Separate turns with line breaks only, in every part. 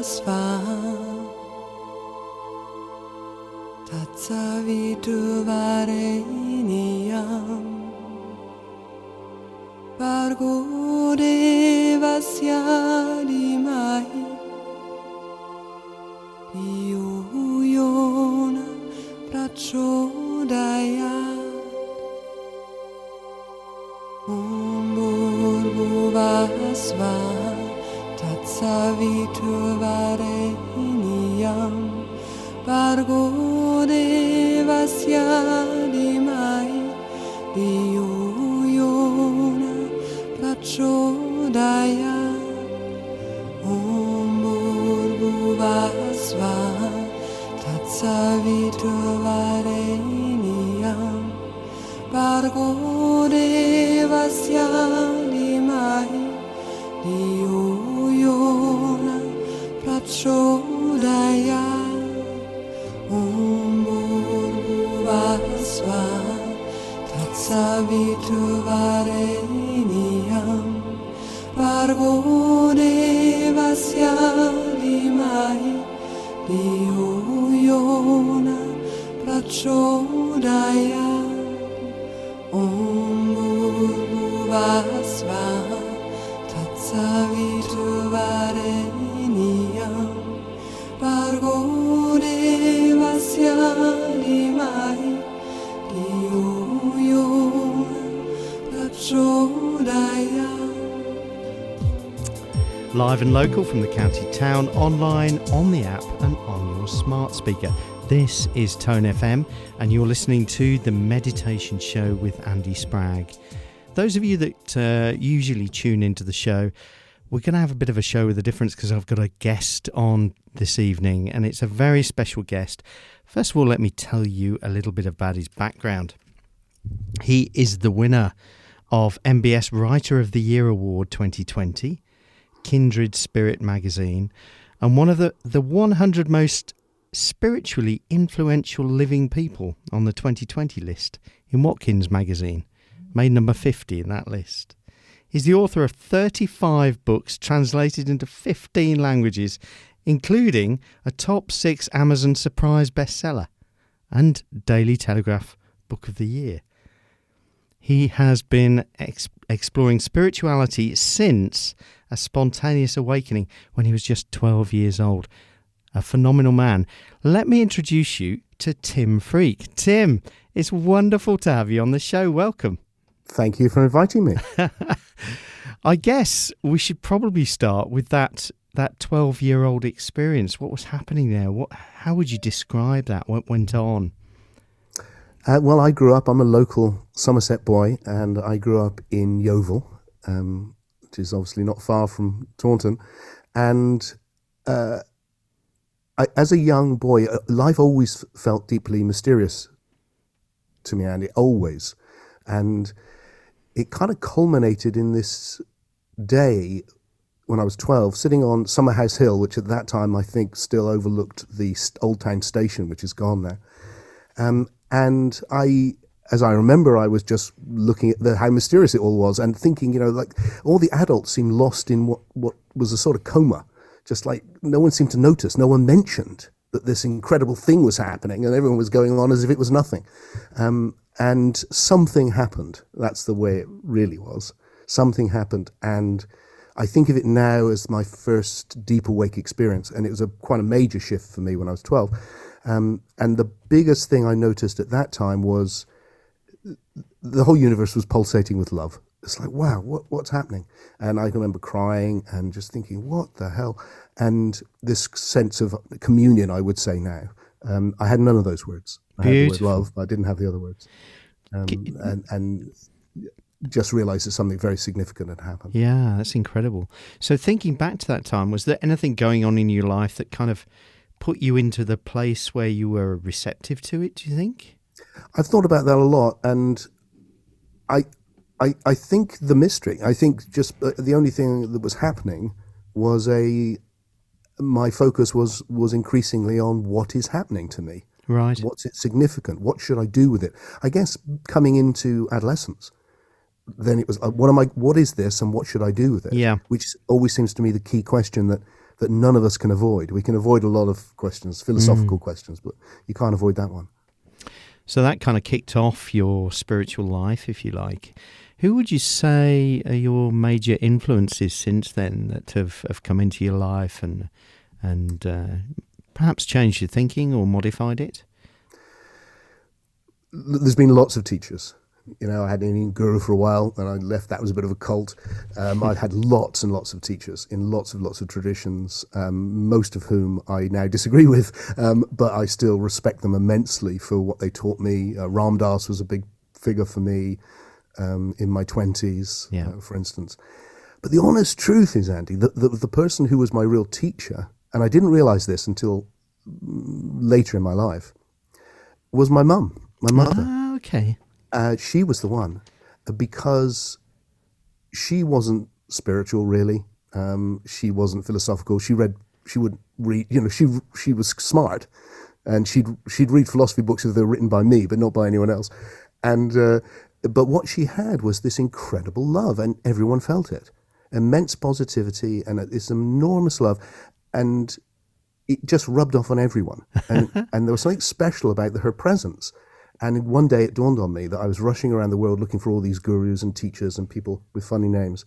svar. Tatsaviturvareniam Bargo devasya dimai Yona prachodayat Bhuvasva Tatsaviturvareniam Bargo devasya dimai Yona prachodayat Bhuvasva Tatsaviturvareniam Bargo devasya dimai Yona prachodayat Bhuvasva Tatsaviturvareniam Bargo devasya dimai Yona prachodayat Bhuvasva Tatsaviturvareniam Bargo devasya dimai Yona prachodayat.
Live and local from the county town, online, on the app and on your smart speaker. This is Tone FM and you're listening to The Meditation Show with Andy Spragg. Those of you that usually tune into the show, we're going to have a bit of a show with a difference because I've got a guest on this evening and it's a very special guest. First of all, let me tell you a little bit about his background. He is the winner of MBS Writer of the Year Award 2020, Kindred Spirit magazine, and one of the 100 most spiritually influential living people on the 2020 list in Watkins magazine, made number 50 in that list. He's the author of 35 books translated into 15 languages, including a top 6 Amazon surprise bestseller and Daily Telegraph Book of the Year. He has been exploring spirituality since a spontaneous awakening when he was just 12 years old. A phenomenal man. Let me introduce you to Tim Freke. Tim, it's wonderful to have you on the show. Welcome.
Thank you for inviting me.
I guess we should probably start with that 12-year-old experience. What was happening there? How would you describe that? What went on?
Well, I grew up, I'm a local Somerset boy, and I grew up in Yeovil, which is obviously not far from Taunton. And as a young boy, life always felt deeply mysterious to me, Andy, always. And it kind of culminated in this day when I was 12, sitting on Summerhouse Hill, which at that time I think still overlooked the Old Town Station, which is gone now. And as I remember, I was just looking at how mysterious it all was and thinking, like all the adults seemed lost in what was a sort of coma. Just like no one seemed to notice. No one mentioned that this incredible thing was happening and everyone was going on as if it was nothing. And something happened. That's the way it really was. Something happened. And I think of it now as my first deep awake experience. And it was quite a major shift for me when I was 12. And the biggest thing I noticed at that time was the whole universe was pulsating with love. It's like, wow, what's happening? And I can remember crying and just thinking, what the hell? And this sense of communion, I would say now. I had none of those words. I had the word love, but I didn't have the other words. And just realised that something very significant had happened.
Yeah, that's incredible. So thinking back to that time, was there anything going on in your life that kind of put you into the place where you were receptive to it, do you think?
I've thought about that a lot, and I think the mystery, I think just the only thing that was happening was my focus was increasingly on what is happening to me.
Right.
What's it significant? What should I do with it? I guess coming into adolescence, then it was, what is this and what should I do with it?
Yeah.
Which always seems to me the key question that that none of us can avoid. We can avoid a lot of questions, philosophical questions, but you can't avoid that one.
So that kind of kicked off your spiritual life, if you like. Who would you say are your major influences since then that have come into your life and perhaps changed your thinking or modified it?
There's been lots of teachers. I had an Indian guru for a while, and I left. That was a bit of a cult. I've had lots and lots of teachers in lots of traditions, most of whom I now disagree with, but I still respect them immensely for what they taught me. Ram Dass was a big figure for me in my 20s, for instance. But the honest truth is, Andy, that the person who was my real teacher, and I didn't realize this until later in my life, was my mum, my mother.
Ah, okay.
She was the one, because she wasn't spiritual really. She wasn't philosophical. She would read. She was smart, and she'd read philosophy books if they were written by me, but not by anyone else. And but what she had was this incredible love, and everyone felt it. Immense positivity and this enormous love, and it just rubbed off on everyone. And there was something special about her presence. And one day it dawned on me that I was rushing around the world looking for all these gurus and teachers and people with funny names.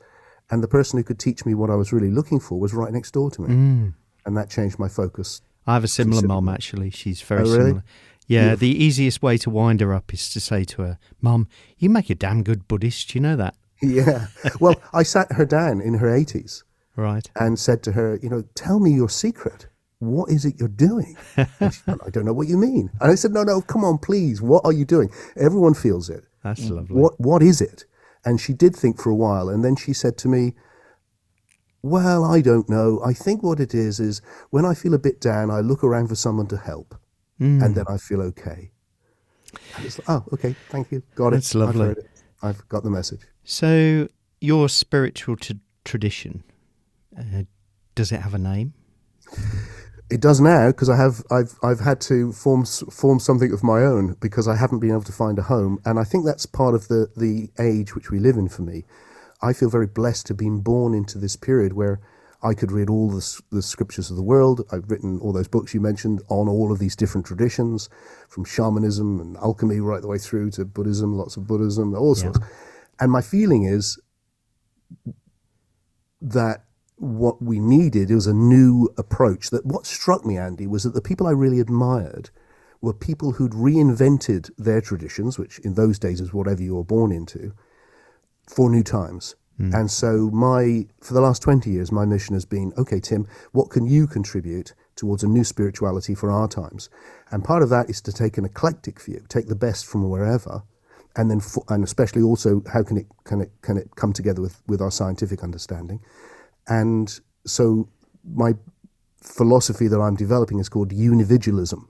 And the person who could teach me what I was really looking for was right next door to me. And that changed my focus.
I have a similar mum, actually. She's very
really?
similar. Yeah, the easiest way to wind her up is to say to her, Mum, you make a damn good Buddhist. You know that?
Yeah. Well, I sat her down in her 80s.
Right.
And said to her, tell me your secret. What is it you're doing? And she went, I don't know what you mean. And I said, no, come on, please. What are you doing? Everyone feels it.
That's lovely.
What is it? And she did think for a while. And then she said to me, well, I don't know. I think what it is when I feel a bit down, I look around for someone to help. And then I feel okay. And it's like, oh, okay, thank you. Got it.
That's lovely.
I've heard it. I've got the message.
So your spiritual tradition, does it have a name?
It does now, because I've had to form something of my own, because I haven't been able to find a home, and I think that's part of the age which we live in. For me, I feel very blessed to have been born into this period where I could read all the scriptures of the world. I've written all those books you mentioned on all of these different traditions, from shamanism and alchemy right the way through to Buddhism, lots of Buddhism, all sorts. And my feeling is that what we needed was a new approach. That what struck me, Andy, was that the people I really admired were people who'd reinvented their traditions, which in those days is whatever you were born into, for new times. And so for the last 20 years, my mission has been, okay, Tim, what can you contribute towards a new spirituality for our times? And part of that is to take an eclectic view, take the best from wherever, and then and especially also how can it come together with our scientific understanding. And so my philosophy that I'm developing is called UNIVIDUALism.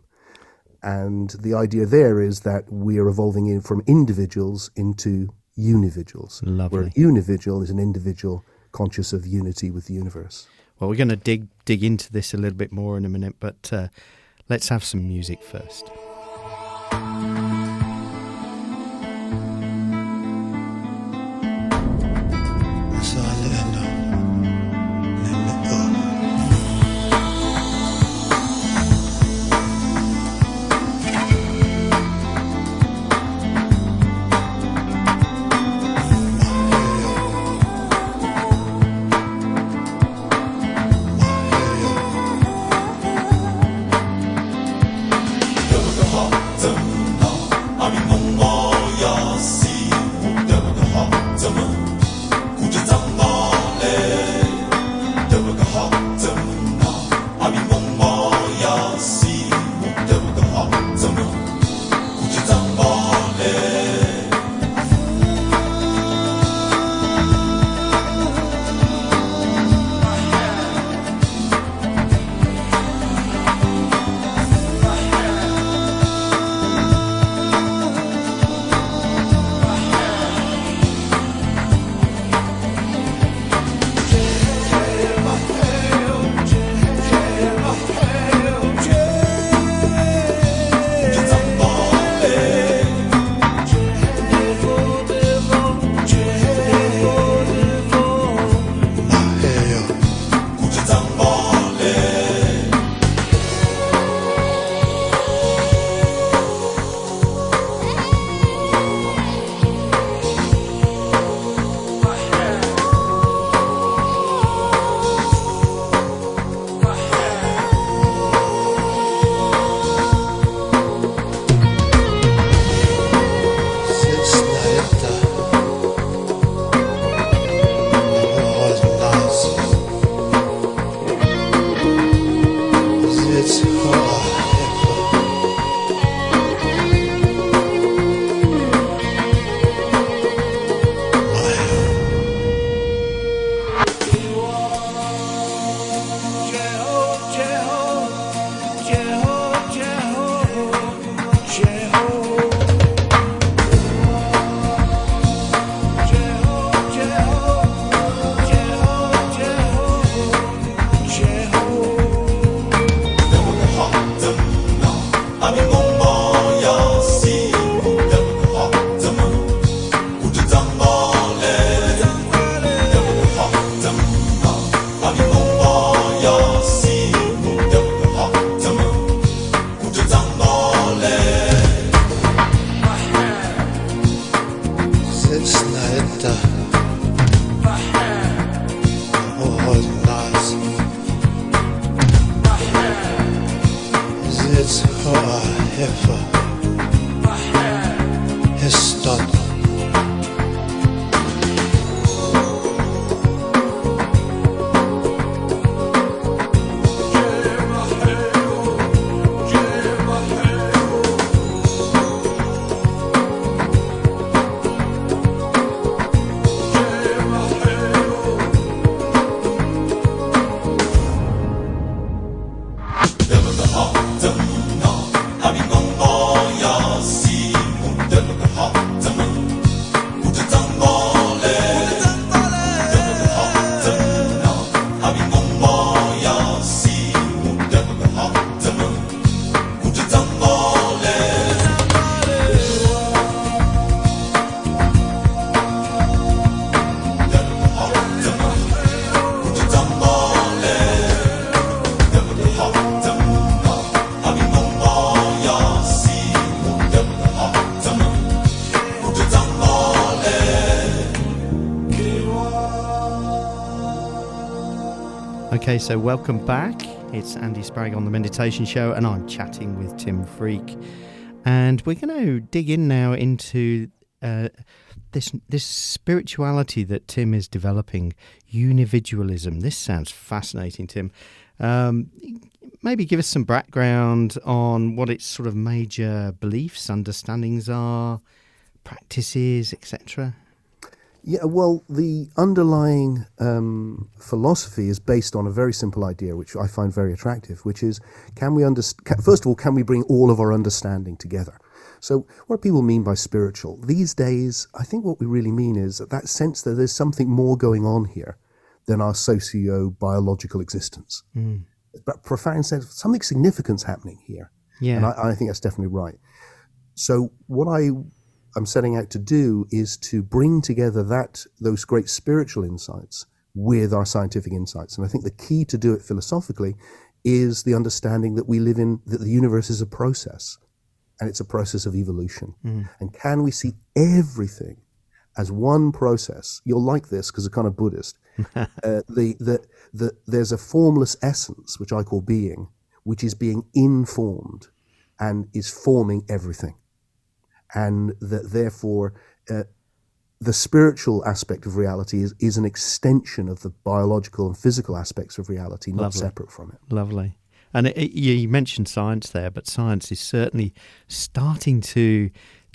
And the idea there is that we are evolving from individuals into unividuals.
Lovely.
Where a unividual is an individual conscious of unity with the universe.
Well, we're going to dig into this a little bit more in a minute, but let's have some music first. Okay, so welcome back. It's Andy Spragg on the Meditation Show, and I'm chatting with Tim Freke. And we're going to dig in now into this spirituality that Tim is developing, UNIVIDUALism. This sounds fascinating, Tim. Maybe give us some background on what its sort of major beliefs, understandings are, practices, etc.
Yeah, well, the underlying philosophy is based on a very simple idea, which I find very attractive, which is, first of all, can we bring all of our understanding together? So what do people mean by spiritual? These days, I think what we really mean is that sense that there's something more going on here than our socio-biological existence. But profound sense, something significant's happening here.
Yeah.
And I think that's definitely right. So what I'm setting out to do is to bring together those great spiritual insights with our scientific insights. And I think the key to do it philosophically is the understanding that we live in, that the universe is a process, and it's a process of evolution. And can we see everything as one process? You'll like this because you're kind of Buddhist. There's a formless essence, which I call being, which is being informed and is forming everything. And that therefore the spiritual aspect of reality is an extension of the biological and physical aspects of reality, not separate from it.
Lovely. And you mentioned science there, but science is certainly starting to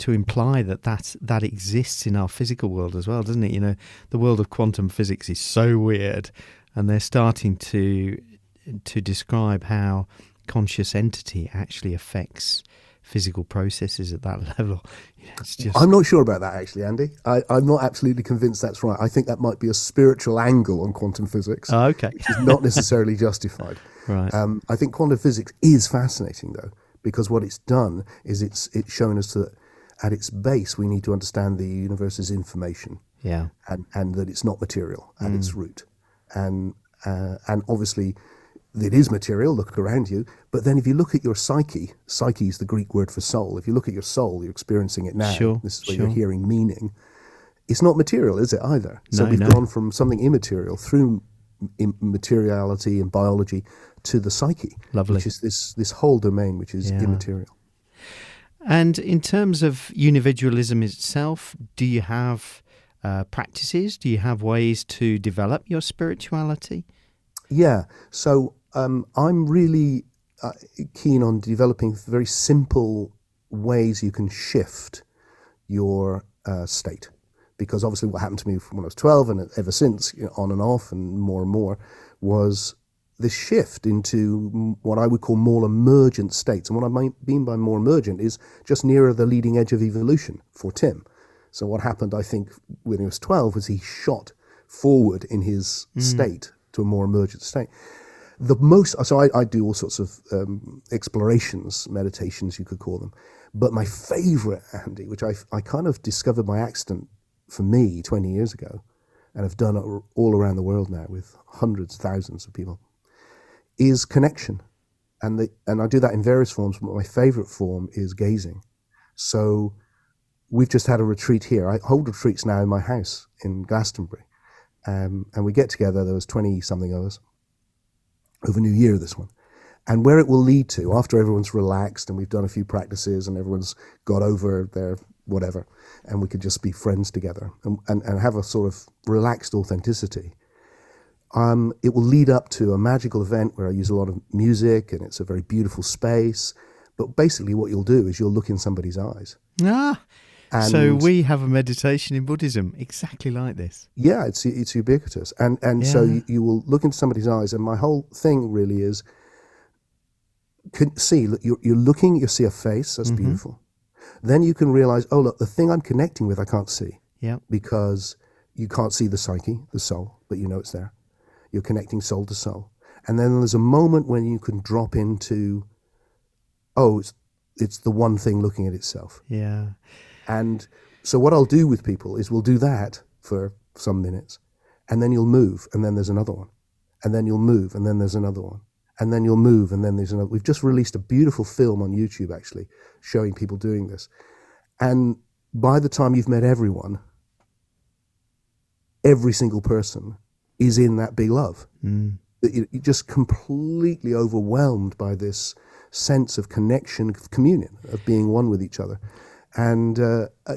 imply that exists in our physical world as well, doesn't it? You know, the world of quantum physics is so weird, and they're starting to describe how conscious entity actually affects physical processes at that level.
I'm not sure about that, actually, Andy. I'm not absolutely convinced that's right. I think that might be a spiritual angle on quantum physics.
Oh, okay.
Which is not necessarily justified.
Right.
I think quantum physics is fascinating, though, because what it's done is it's shown us that at its base we need to understand the universe's information.
Yeah.
And that it's not material at its root. And obviously it is material, look around you, but then if you look at your psyche is the Greek word for soul. If you look at your soul, you're experiencing it now.
Sure,
this is where you're hearing meaning. It's not material, is it, either? So
No,
we've
no.
gone from something immaterial through materiality and biology to the psyche,
Lovely.
which is this whole domain, which is immaterial.
And in terms of unividualism itself, do you have practices? Do you have ways to develop your spirituality?
Yeah. So I'm really keen on developing very simple ways you can shift your state. Because obviously what happened to me from when I was 12 and ever since, on and off and more, was this shift into what I would call more emergent states. And what I mean by more emergent is just nearer the leading edge of evolution for Tim. So what happened, I think, when he was 12 was he shot forward in his state to a more emergent state. So I do all sorts of explorations, meditations, you could call them. But my favorite, Andy, which I kind of discovered by accident for me 20 years ago, and have done it all around the world now with hundreds, thousands of people, is connection. And I do that in various forms, but my favorite form is gazing. So we've just had a retreat here. I hold retreats now in my house in Glastonbury. And we get together, there was 20-something of us, over New Year, this one. And where it will lead to, after everyone's relaxed and we've done a few practices and everyone's got over their whatever, and we could just be friends together and have a sort of relaxed authenticity, it will lead up to a magical event where I use a lot of music and it's a very beautiful space. But basically what you'll do is you'll look in somebody's eyes.
So we have a meditation in Buddhism exactly like this. Yeah,
it's ubiquitous. And so you will look into somebody's eyes, and my whole thing really is, you're looking, you see a face, that's beautiful. Then you can realize, oh, look, the thing I'm connecting with, I can't see.
Yeah. Because
you can't see the psyche, the soul, but you know it's there. You're connecting soul to soul. And then there's a moment when you can drop into, it's the one thing looking at itself.
Yeah.
And so what I'll do with people is we'll do that for some minutes, and then you'll move, and then there's another one. And then you'll move, and then there's another one. And then you'll move, and then there's another. We've just released a beautiful film on YouTube, actually, showing people doing this. And by the time you've met everyone, every single person is in that big love. You're just completely overwhelmed by this sense of connection, of communion, of being one with each other. And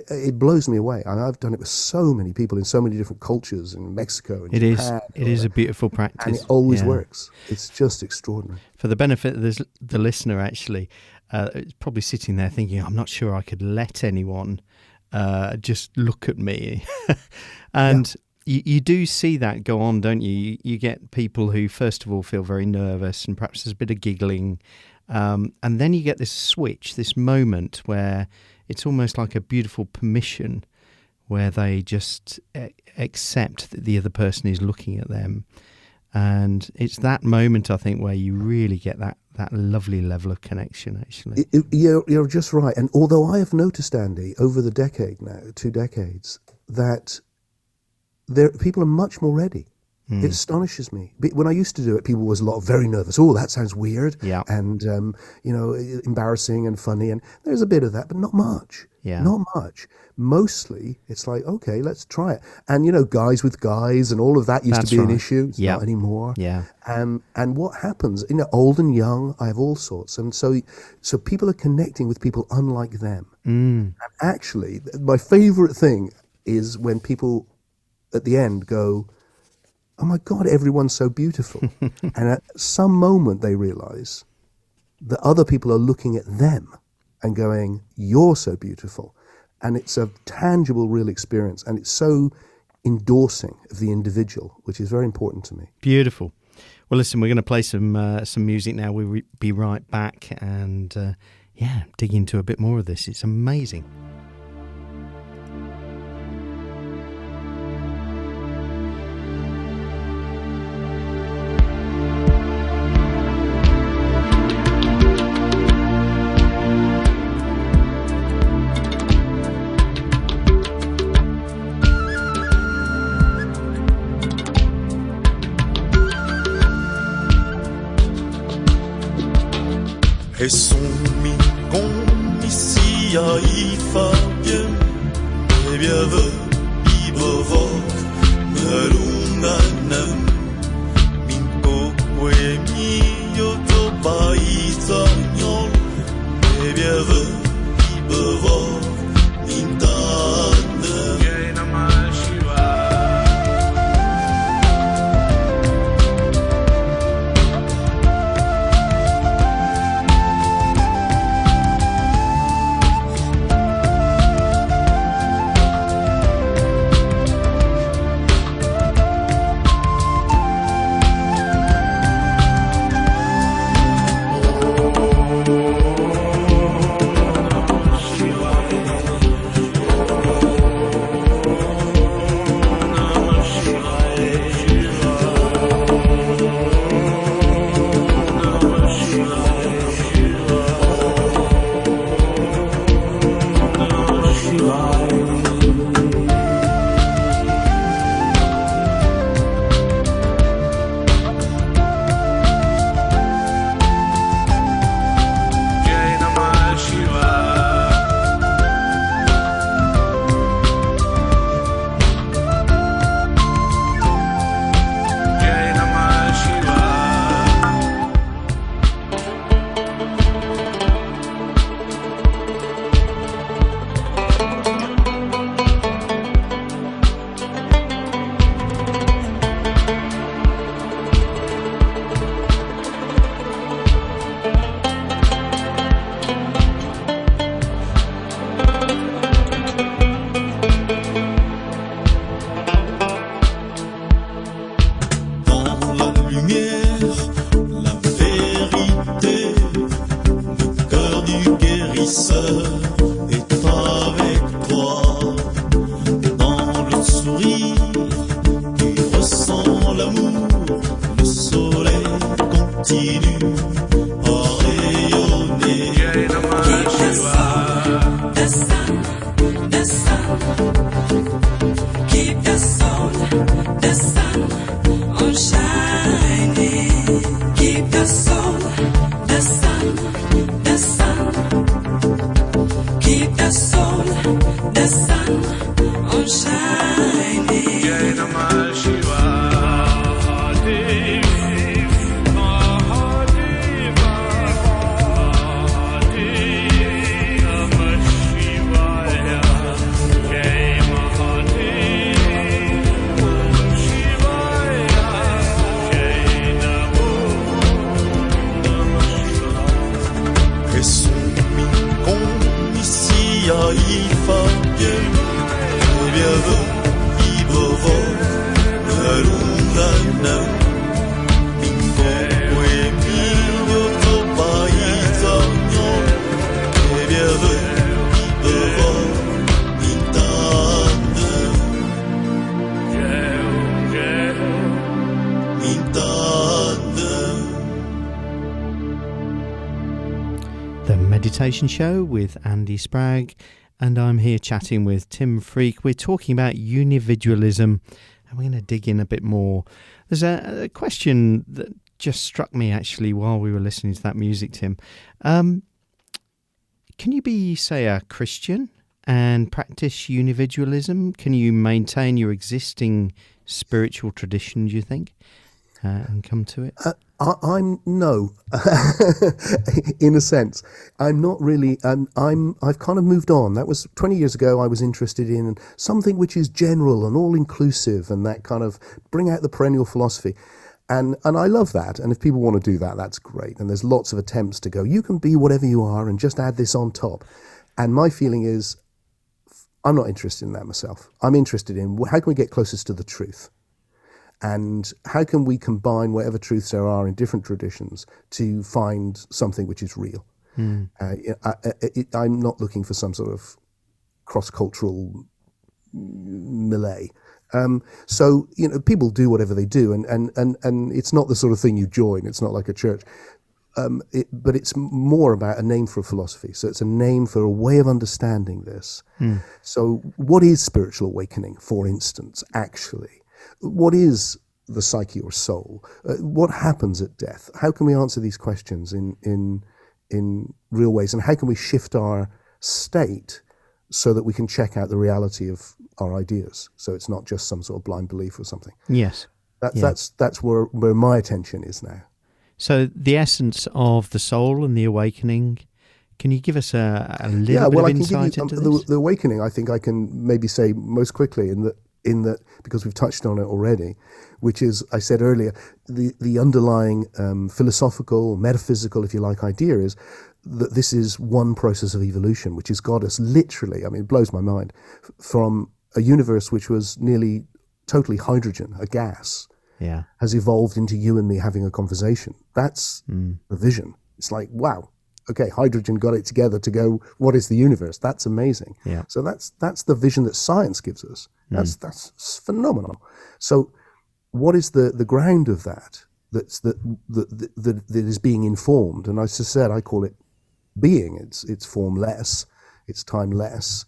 it blows me away. I've done it with so many people in so many different cultures in Mexico and Japan.
It is a beautiful practice.
And it always works. It's just extraordinary.
For the benefit of the listener, actually, it's probably sitting there thinking, I'm not sure I could let anyone just look at me. And you do see that go on, don't you? You get people who, first of all, feel very nervous and perhaps there's a bit of giggling. And then you get this switch, this moment where it's almost like a beautiful permission where they just accept that the other person is looking at them. And it's that moment, I think, where you really get that lovely level of connection, actually.
You're just right. And although I have noticed, Andy, over the decade now, 2 decades, that people are much more ready. It astonishes me. When I used to do it, people was very nervous. Oh, that sounds weird.
Yeah.
And, embarrassing and funny. And there's a bit of that, but not much.
Yeah.
Not much. Mostly, it's like, okay, let's try it. And, guys with guys and all of that used to be an issue. It's not anymore.
Yeah.
And what happens, old and young, I have all sorts. And so people are connecting with people unlike them. And actually, my favorite thing is when people at the end go, oh my God, everyone's so beautiful. And at some moment they realize that other people are looking at them and going, you're so beautiful. And it's a tangible, real experience. And it's so endorsing of the individual, which is very important to me.
Beautiful. Well, listen, we're going to play some music now. We'll be right back and, dig into a bit more of this. It's amazing.
Et son mingong ici à ifagem et bien ve bibova melunganam minko wemi yoto paizanyol et bien ve bibova mintanam douceur est avec toi. Dans le sourire, tu ressens l'amour. Le soleil continue à rayonner.
Keep the sun, the sun, the sun. Keep the soul, the sun on shining. Keep the soul, the sun, the sun. Keep the soul, the sun on shining.
Jai Namah Shivaya, Dev, Mahadev, Mahadev, Namah Shivaya, Jai Mahadev, Namah Shivaya, Jai Namo, Namah Shivaya.
Restons-nous comme ici à Ifagem, et bien vivre la luna, mingo et mio to paisagno, et bien vivre mintande, mintande.
The Meditation Show with Andy Spragg, and I'm here chatting with Tim Freke. We're talking about unividualism, and we're going to dig in a bit more. There's a question that just struck me actually while we were listening to that music, Tim. Can you be, say, a Christian and practice unividualism? Can you maintain your existing spiritual tradition, do you think, and come to it?
I'm no, in a sense. I'm not really. I've kind of moved on. That was 20 years ago. I was interested in something which is general and all inclusive, and that kind of bring out the perennial philosophy. And I love that. And if people want to do that, that's great. And there's lots of attempts to go, you can be whatever you are and just add this on top. And my feeling is, I'm not interested in that myself. I'm interested in how can we get closest to the truth? And how can we combine whatever truths there are in different traditions to find something which is real? I'm not looking for some sort of cross-cultural melee. So, people do whatever they do, and it's not the sort of thing you join. It's not like a church. But it's more about a name for a philosophy. So it's a name for a way of understanding this. So what is spiritual awakening, for instance, actually? What is the psyche or soul? What happens at death? How can we answer these questions in real ways? And how can we shift our state so that we can check out the reality of our ideas? So it's not just some sort of blind belief or something.
Yes.
That's where my attention is now.
So the essence of the soul and the awakening, can you give us a little bit of insight into this?
The awakening, I think I can maybe say most quickly in that because we've touched on it already, which is, I said earlier, the underlying philosophical, metaphysical, if you like, idea is that this is one process of evolution, which has got us literally, it blows my mind, from a universe which was nearly totally hydrogen, a gas, has evolved into you and me having a conversation. That's the vision. It's like, wow, okay, hydrogen got it together to go, what is the universe? That's amazing.
Yeah.
So that's the vision that science gives us. That's phenomenal. So what is the ground of that that is being informed? And as I said, I call it being. It's formless, it's timeless.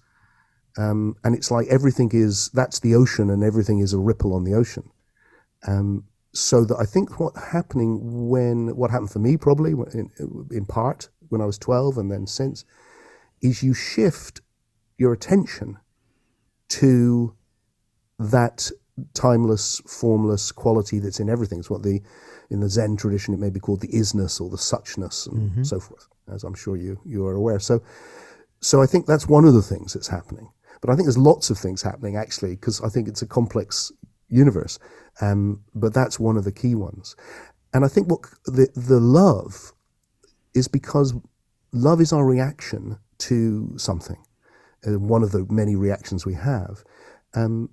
And it's like that's the ocean, and everything is a ripple on the ocean. So that I think what happened for me probably in part when I was 12 and then since, is you shift your attention to that timeless, formless quality that's in everything. It's what in the Zen tradition, it may be called the isness or the suchness and so forth, as I'm sure you are aware. So I think that's one of the things that's happening. But I think there's lots of things happening actually, because I think it's a complex universe. But that's one of the key ones. And I think what the love is, because love is our reaction to something, one of the many reactions we have. And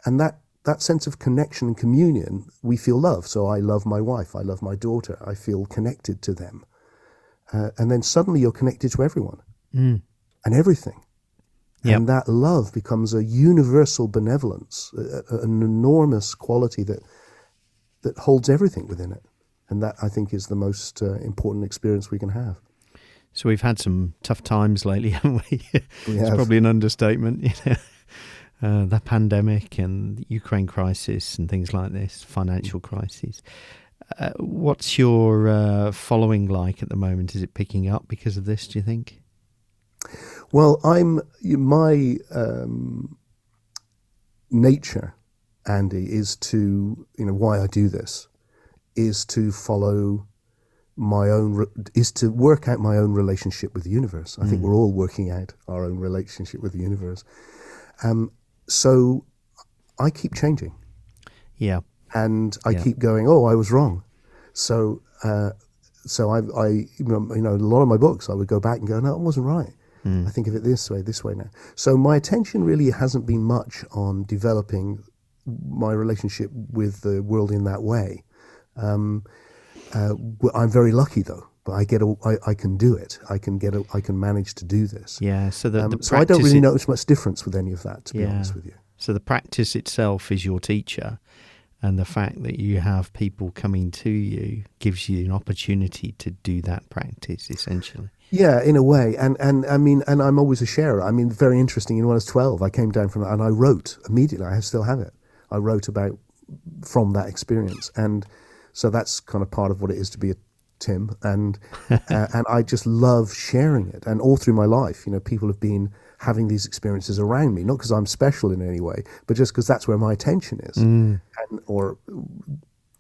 that sense of connection and communion, we feel love. So I love my wife, I love my daughter, I feel connected to them. And then suddenly you're connected to everyone.
Mm.
and everything.
Yep.
And that love becomes a universal benevolence, an enormous quality that holds everything within it. And that, I think, is the most important experience we can have.
So we've had some tough times lately, haven't we?
We
It's
have.
probably an understatement, the pandemic and the Ukraine crisis and things like this, financial crises. What's your following like at the moment? Is it picking up because of this, do you think?
Well, my nature, Andy, is to, why I do this, is to follow is to work out my own relationship with the universe. I think we're all working out our own relationship with the universe. So I keep changing.
Yeah.
And I keep going, oh, I was wrong. So I a lot of my books, I would go back and go, no, it wasn't right. I think of it this way now. So my attention really hasn't been much on developing my relationship with the world in that way. I'm very lucky though, but I can do it. I can manage to do this.
Yeah. So
so I don't really notice much difference with any of that, to be honest with you.
So the practice itself is your teacher, and the fact that you have people coming to you gives you an opportunity to do that practice, essentially.
Yeah, in a way. And I mean, and I'm always a sharer. I mean, very interesting. When I was 12, I came down from that and I wrote immediately. I still have it. I wrote from that experience. And so that's kind of part of what it is to be a Tim. And and I just love sharing it. And all through my life, people have been having these experiences around me, not because I'm special in any way, but just because that's where my attention is, or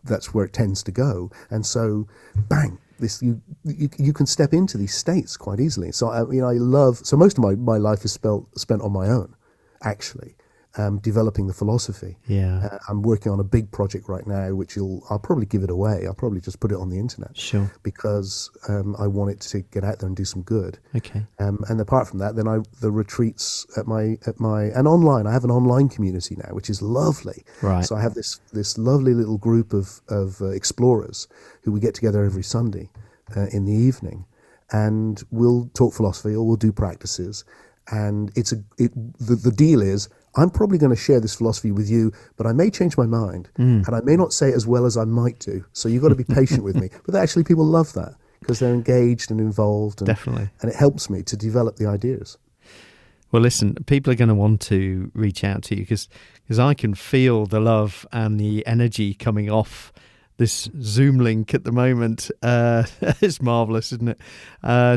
that's where it tends to go. And so, bang, you can step into these states quite easily. So I love. So most of my life is spent on my own, actually, developing the philosophy.
Yeah.
I'm working on a big project right now, which I'll probably give it away. I'll probably just put it on the internet.
Sure.
Because I want it to get out there and do some good.
Okay.
And apart from that, then the retreats and online. I have an online community now, which is lovely.
Right.
So I have this lovely little group of explorers who we get together every Sunday in the evening, and we'll talk philosophy or we'll do practices. And the deal is, I'm probably going to share this philosophy with you, but I may change my mind, and I may not say it as well as I might do. So you've got to be patient with me. But actually, people love that because they're engaged and involved. And,
Definitely.
And it helps me to develop the ideas.
Well, listen, people are going to want to reach out to you because I can feel the love and the energy coming off this Zoom link at the moment. It's marvellous, isn't it?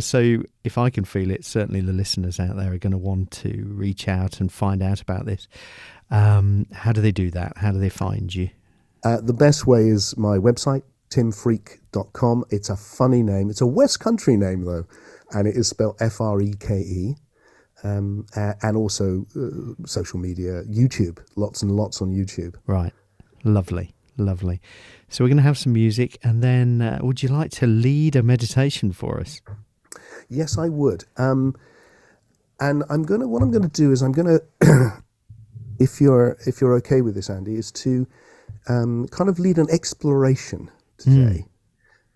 So if I can feel it, certainly the listeners out there are going to want to reach out and find out about this. How do they do that? How do they find you?
The best way is my website, timfreke.com. It's a funny name. It's a West Country name, though, and it is spelled Freke. And also social media, YouTube, lots and lots on YouTube.
Right. Lovely. So we're going to have some music, and then would you like to lead a meditation for us?
Yes, I would. And what I'm going to do is I'm going to, if you're okay with this, Andy, is to kind of lead an exploration today,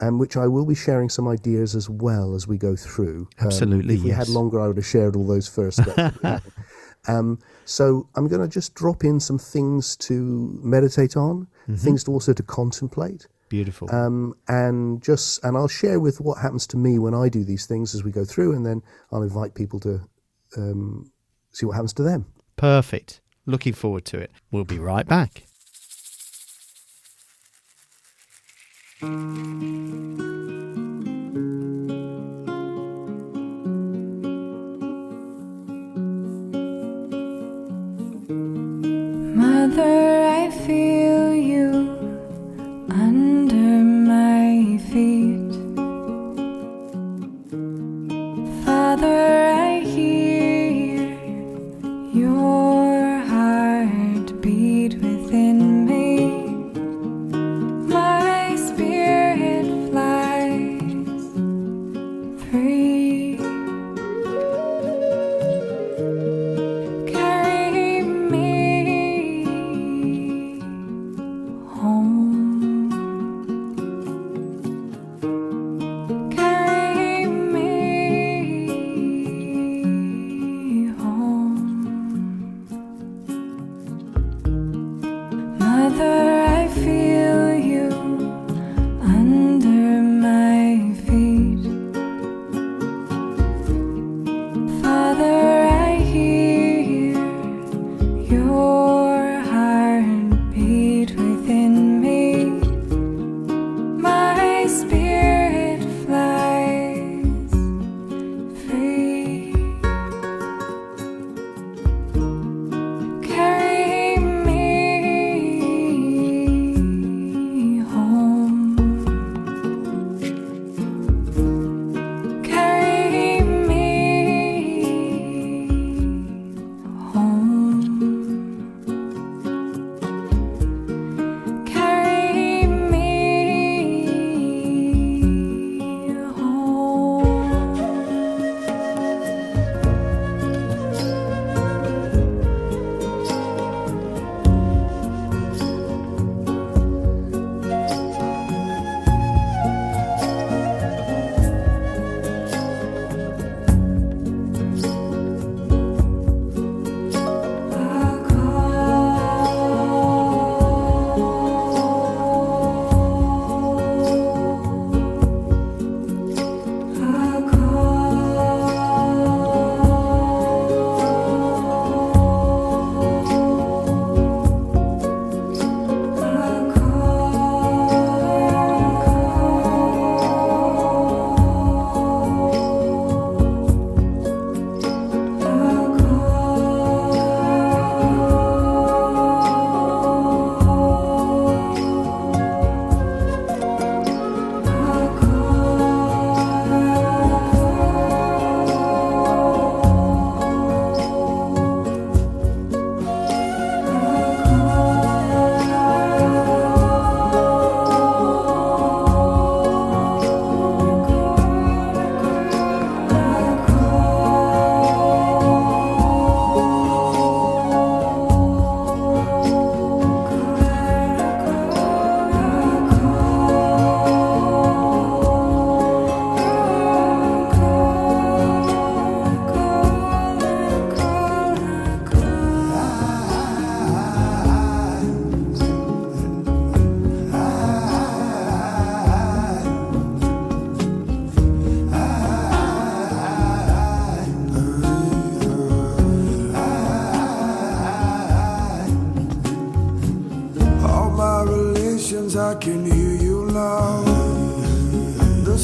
which I will be sharing some ideas as well as we go through.
Absolutely,
if we had longer, I would have shared all those first. So I'm going to just drop in some things to meditate on, things to also to contemplate.
Beautiful.
And I'll share with what happens to me when I do these things as we go through, and then I'll invite people to see what happens to them.
Perfect. Looking forward to it. We'll be right back.
Mother, I feel you under my feet. Father, I hear your heart beat within me. My spirit flies free. Carry me home. Carry me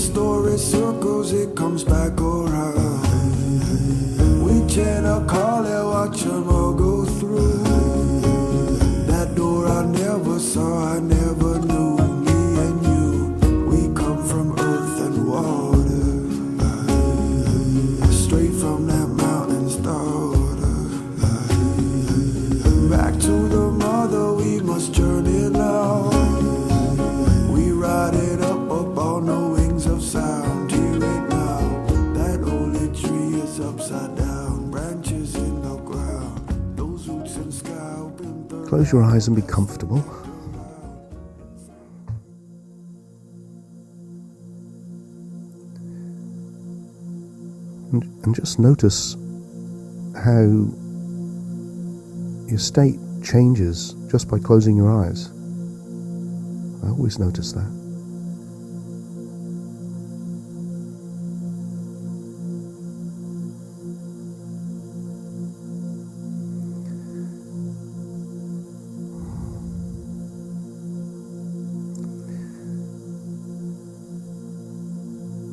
story circles, it comes back around. We chant a call and watch them all go through. That door I never saw, I never knew. Me and you, we come from earth and water, straight from that mountain's daughter. Back to the mother, we must journey now. We ride it up on the wings of sound. Hear it now, that holy tree is upside down. Branches in the ground, those roots in sky open.
Close your eyes and be comfortable. And just notice how your state changes just by closing your eyes. I always notice that.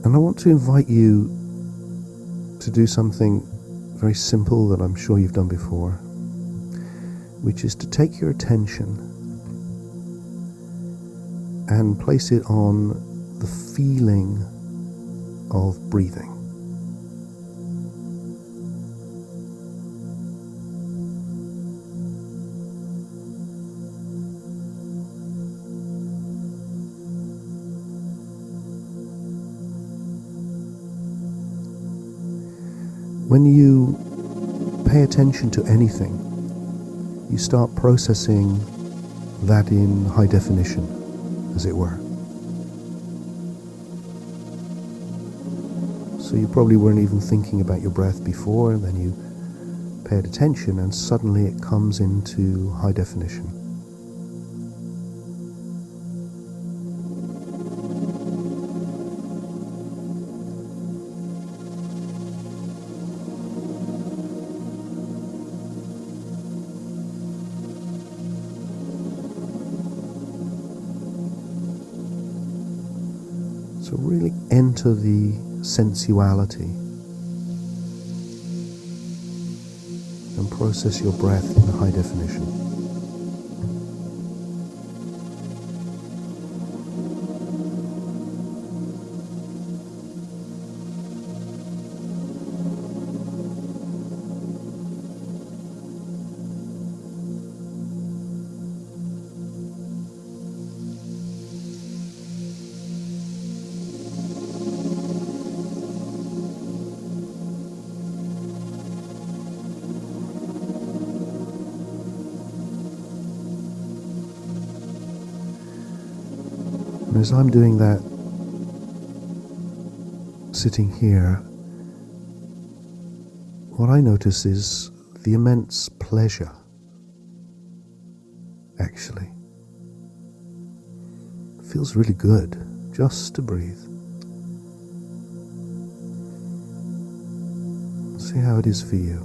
And I want to invite you to do something very simple that I'm sure you've done before, which is to take your attention and place it on the feeling of breathing. When you pay attention to anything, you start processing that in high definition, as it were. So you probably weren't even thinking about your breath before, and then you paid attention and suddenly it comes into high definition. So really enter the sensuality and process your breath in high definition. And as I'm doing that, sitting here, what I notice is the immense pleasure, actually. It feels really good just to breathe. See how it is for you.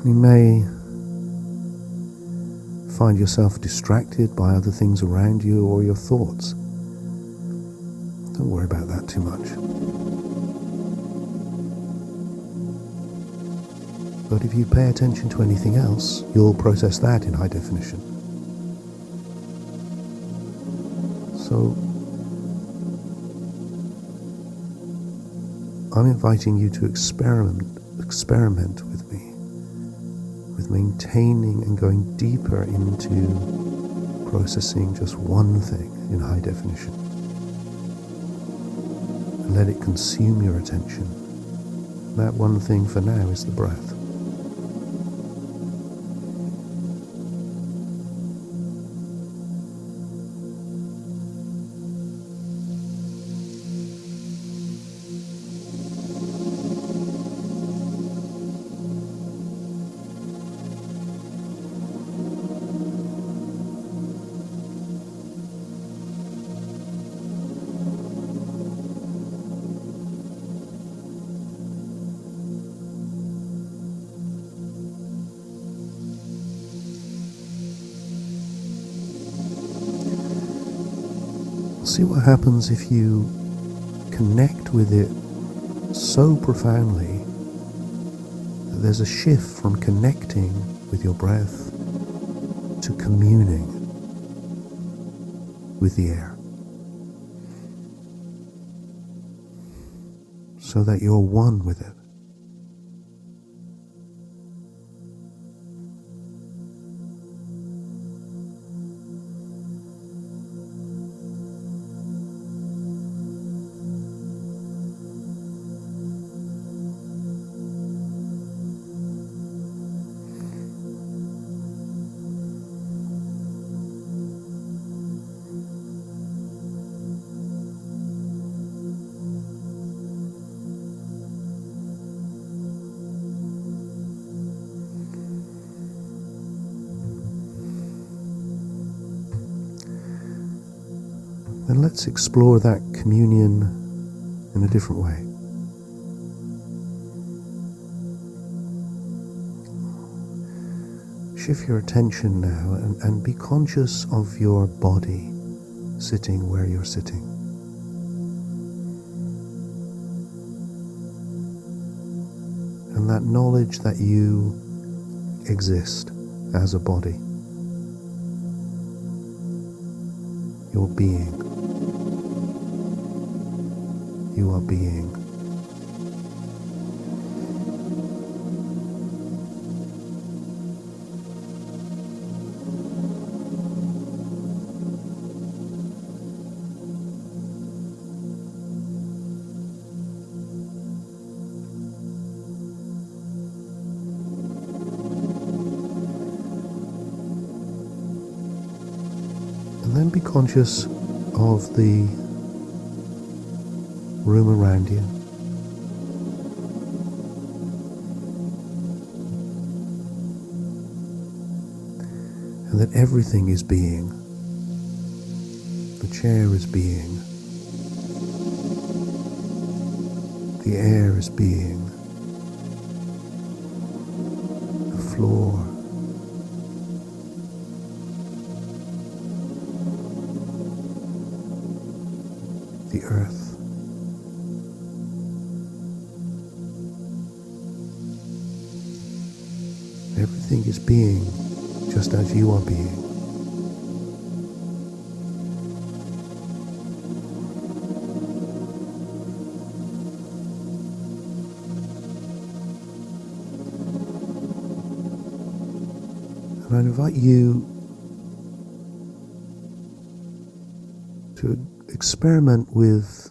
You may find yourself distracted by other things around you or your thoughts. Don't worry about that too much. But if you pay attention to anything else, you'll process that in high definition. So I'm inviting you to experiment with me, with maintaining and going deeper into processing just one thing in high definition. let it consume your attention. That one thing for now is the breath. See what happens if you connect with it so profoundly that there's a shift from connecting with your breath to communing with the air, so that you're one with it. Then let's explore that communion in a different way. Shift your attention now and be conscious of your body sitting where you're sitting. And that knowledge that you exist as a body. Your being. You are being. And then be conscious of the room around you. And that everything is being. The chair is being. The air is being. The floor. The earth. Everything is being just as you are being. And I invite you to experiment with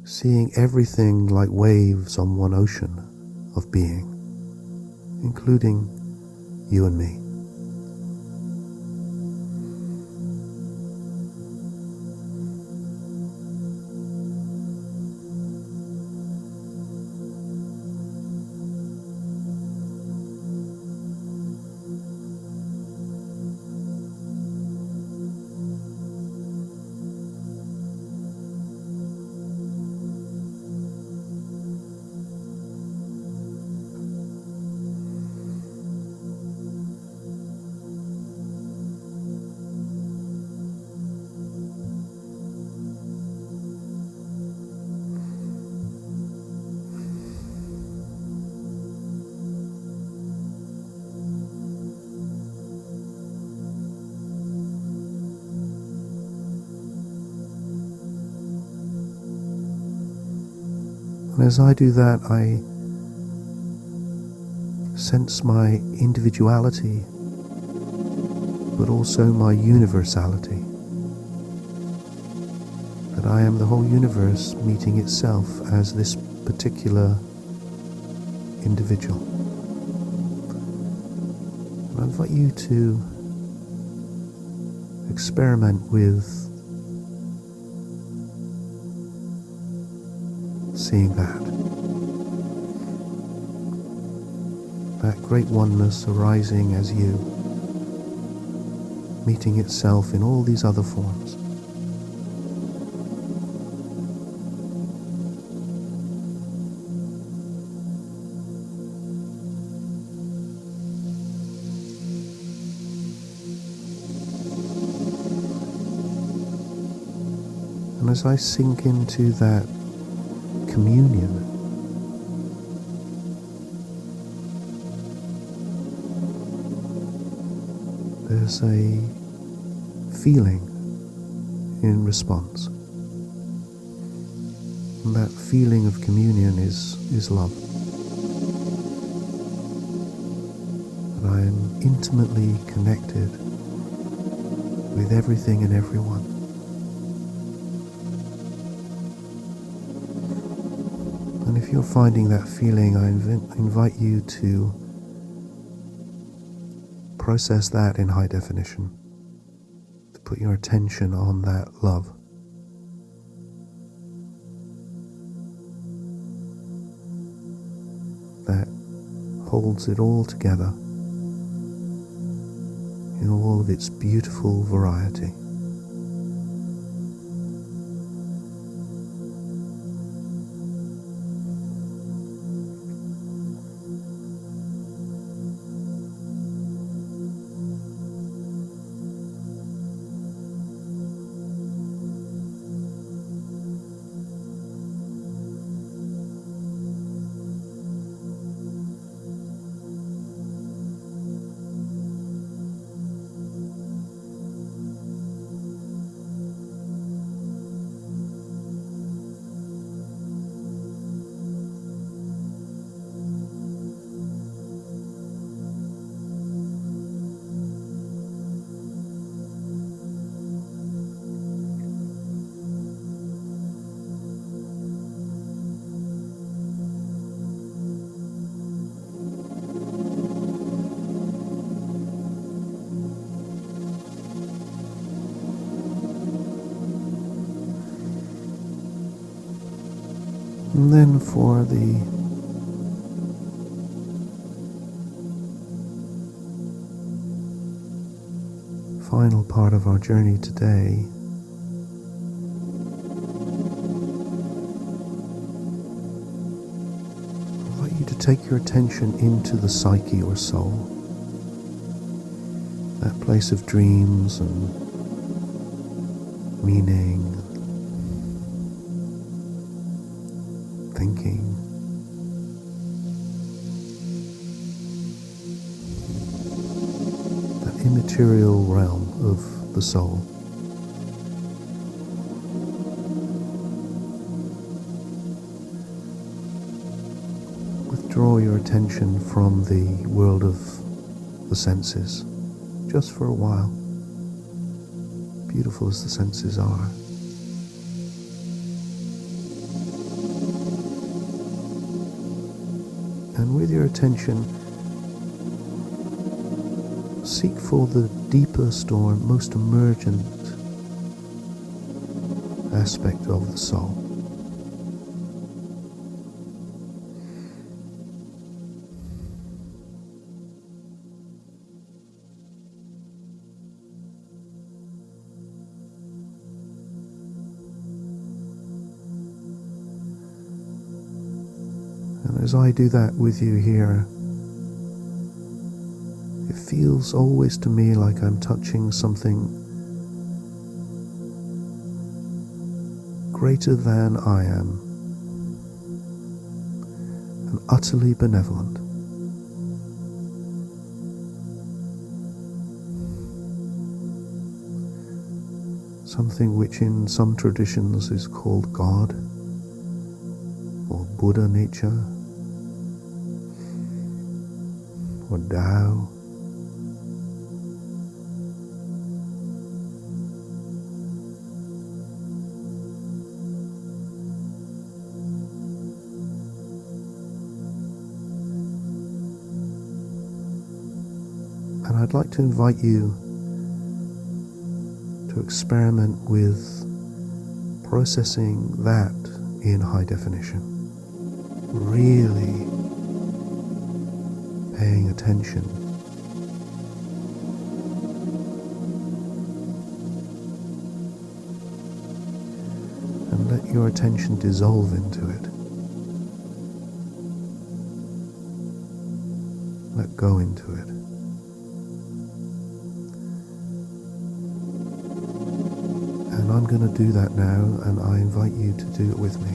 seeing everything like waves on one ocean of being, including you and me. And as I do that, I sense my individuality, but also my universality. That that I am the whole universe meeting itself as this particular individual. And I invite you to experiment with seeing that great oneness arising as you, meeting itself in all these other forms. And as I sink into that communion, there's a feeling in response. And that feeling of communion is love. That I am intimately connected with everything and everyone. And if you're finding that feeling, I invite you to process that in high definition, to put your attention on that love. That holds it all together in all of its beautiful variety. And then for the final part of our journey today, I'd like you to take your attention into the psyche or soul, that place of dreams and meaning, thinking. That immaterial realm of the soul. Withdraw your attention from the world of the senses, just for a while, beautiful as the senses are. And with your attention, seek for the deepest or most emergent aspect of the soul. And as I do that with you here, it feels always to me like I'm touching something greater than I am and utterly benevolent. Something which in some traditions is called God or Buddha nature or Tao. I'd like to invite you to experiment with processing that in high definition. Really paying attention. And let your attention dissolve into it. Let go into it. And I'm going to do that now, and I invite you to do it with me.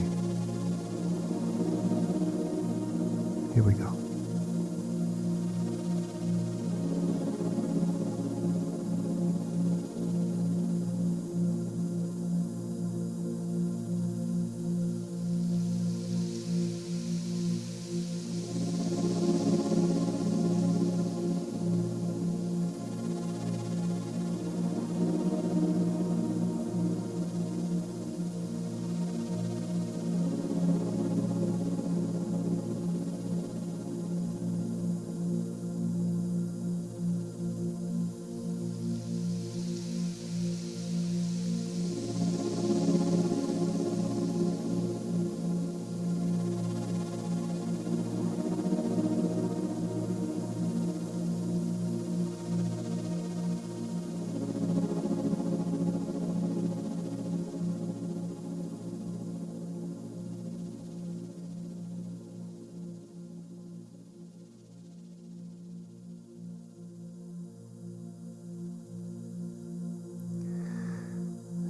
Here we go.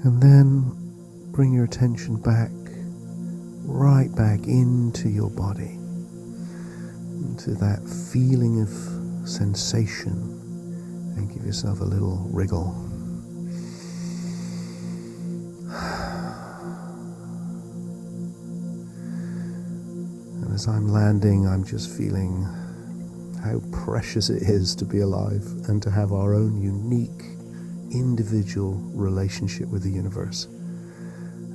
And then bring your attention back, right back into your body, into that feeling of sensation, and give yourself a little wriggle. And as I'm landing, I'm just feeling how precious it is to be alive and to have our own unique individual relationship with the universe,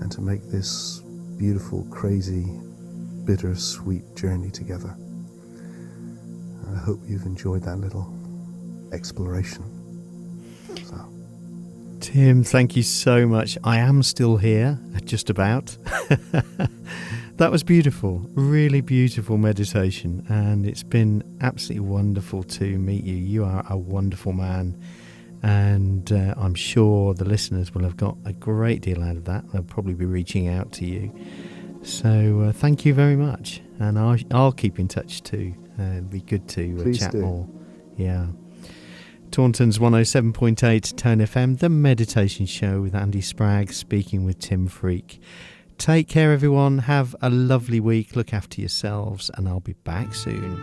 and to make this beautiful, crazy, bittersweet journey together. I hope you've enjoyed that little exploration. So.
Tim, thank you so much. I am still here, just about. That was beautiful, really beautiful meditation, and it's been absolutely wonderful to meet you. You are a wonderful man. And I'm sure the listeners will have got a great deal out of that. They'll probably be reaching out to you. So thank you very much. And I'll keep in touch too. It'd be good to chat more. Yeah. Taunton's 107.8 Tone FM, the meditation show with Andy Spragg, speaking with Tim Freke. Take care, everyone. Have a lovely week. Look after yourselves. And I'll be back soon.